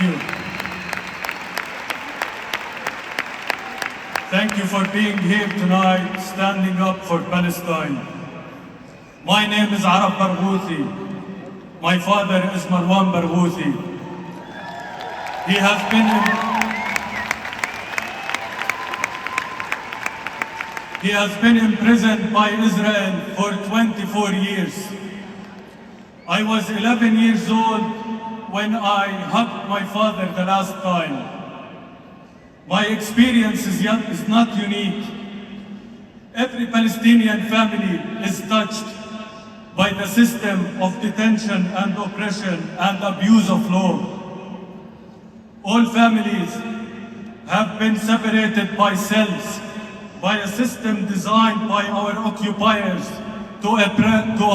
you. Thank you for being here tonight, standing up for Palestine. My name is Ahir Barghouti. My father is Marwan Barghouti. He has been imprisoned by Israel for 24 years. I was 11 years old when I hugged my father the last time. My experience is not unique. Every Palestinian family is touched by the system of detention and oppression and abuse of law. All families have been separated by cells, by a system designed by our occupiers to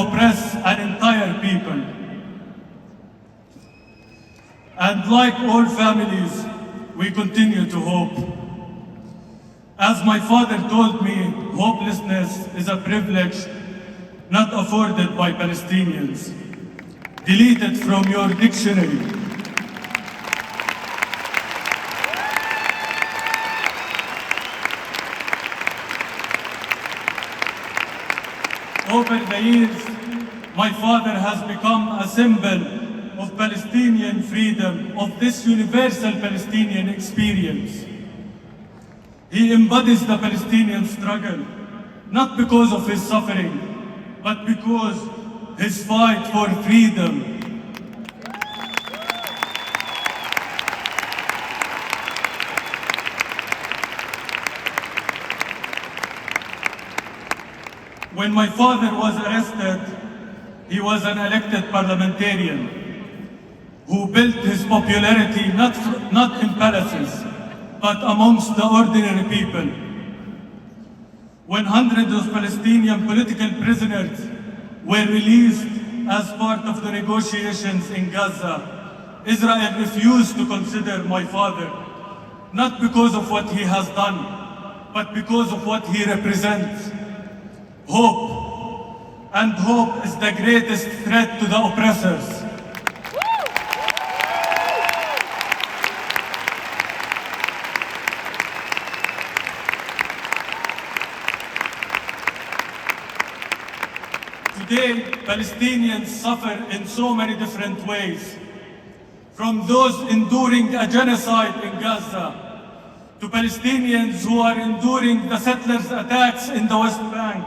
oppress an entire people. And like all families, we continue to hope. As my father told me, hopelessness is a privilege not afforded by Palestinians. Delete it from your dictionary. Over the years, my father has become a symbol of Palestinian freedom, of this universal Palestinian experience. He embodies the Palestinian struggle, not because of his suffering, but because his fight for freedom. When my father was arrested, he was an elected parliamentarian who built his popularity not in palaces, but amongst the ordinary people. When hundreds of Palestinian political prisoners were released as part of the negotiations in Gaza, Israel refused to consider my father, not because of what he has done, but because of what he represents. Hope. And hope is the greatest threat to the oppressors. Today, Palestinians suffer in so many different ways. From those enduring a genocide in Gaza, to Palestinians who are enduring the settlers' attacks in the West Bank,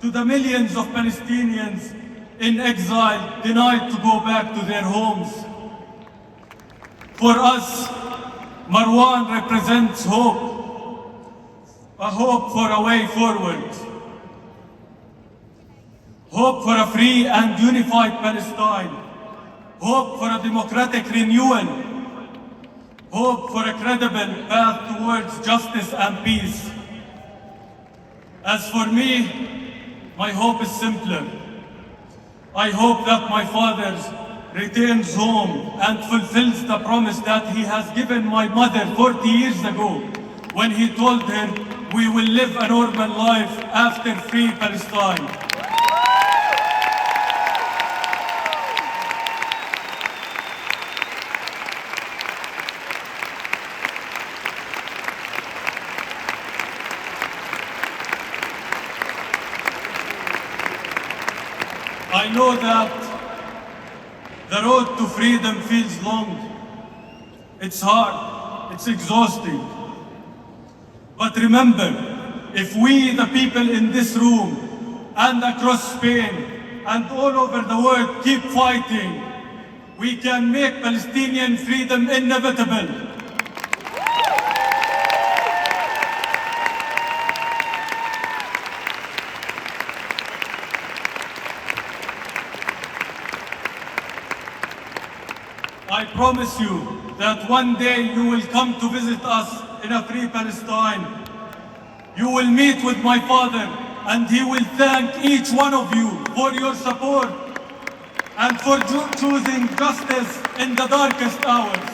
to the millions of Palestinians in exile, denied to go back to their homes. For us, Marwan represents hope, a hope for a way forward. Hope for a free and unified Palestine. Hope for a democratic renewal. Hope for a credible path towards justice and peace. As for me, my hope is simpler. I hope that my father returns home and fulfills the promise that he has given my mother 40 years ago when he told her we will live a normal life after free Palestine. I know that the road to freedom feels long. It's hard, it's exhausting. But remember, if we, the people in this room and across Spain and all over the world keep fighting, we can make Palestinian freedom inevitable. I promise you that one day you will come to visit us in a free Palestine. You will meet with my father and he will thank each one of you for your support and for choosing justice in the darkest hours.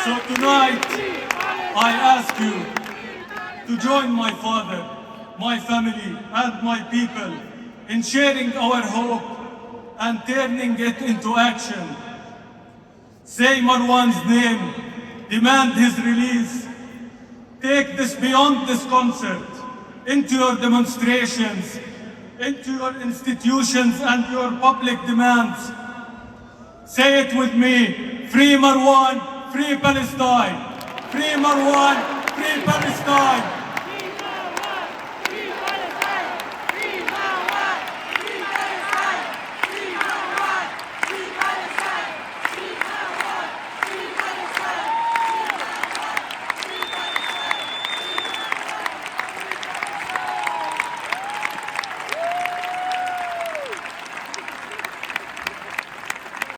So tonight, I ask you, to join my father, my family, and my people in sharing our hope and turning it into action. Say Marwan's name, demand his release. Take this beyond this concert, into your demonstrations, into your institutions and your public demands. Say it with me, free Marwan, free Palestine. Free Marwan, free Palestine.